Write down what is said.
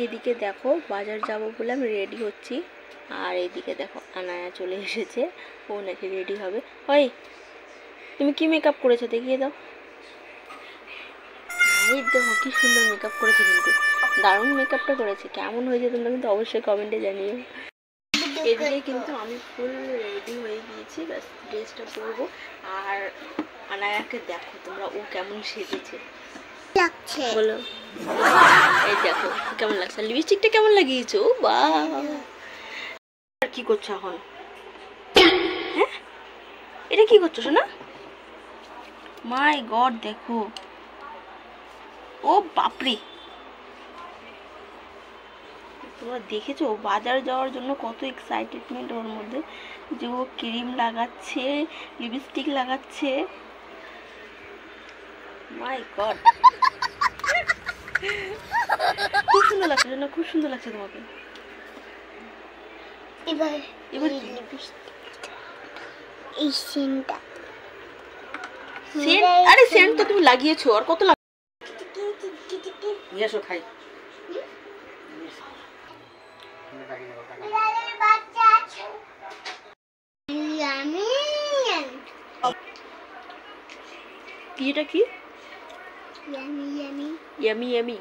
এদিকে দেখো বাজার যাব বলে আমি রেডি হচ্ছি, আর এদিকে দেখো আনায়া চলে এসেছে, ও নাকি রেডি হবে। ওই তুমি কি মেকআপ করেছো দেখিয়ে দাও। এই দেখো কি সুন্দর মেকআপ করেছে, কিন্তু দারুণ মেকআপটা করেছে। কেমন হয়েছে তোমরা কিন্তু অবশ্যই কমেন্টে জানিও। এদিকে কিন্তু আমি ফুল রেডি হয়ে গিয়েছি, ব্যাস ড্রেসটা পরবো। আর আনায়াকে দেখো তোমরা, ও কেমন সেজেছে লাগছে বলো। এই দেখো কেমন লাগছে, লিপস্টিকটা কেমন লাগিয়েছো, বাহ। আর কি করছো এখন? হ্যাঁ এটা কি করছো শোনা? মাই গড দেখো, ও বাপরে। তোমরা দেখেছো বাজার যাওয়ার জন্য কত এক্সাইটেডমেন্ট ওর মধ্যে, যে ও ক্রিম লাগাচ্ছে, লিপস্টিক লাগাচ্ছে। মাই গড খুব সুন্দর লাগছে না? খুব সুন্দর লাগছে তোমাকে। এবার এবার এই সিনটা সেন্ট, আরে সেন্ট তো তুমি লাগিয়েছো, আর কত লাগে? নিয়ে আসো খাই। কি এটা কি? Yummy yummy.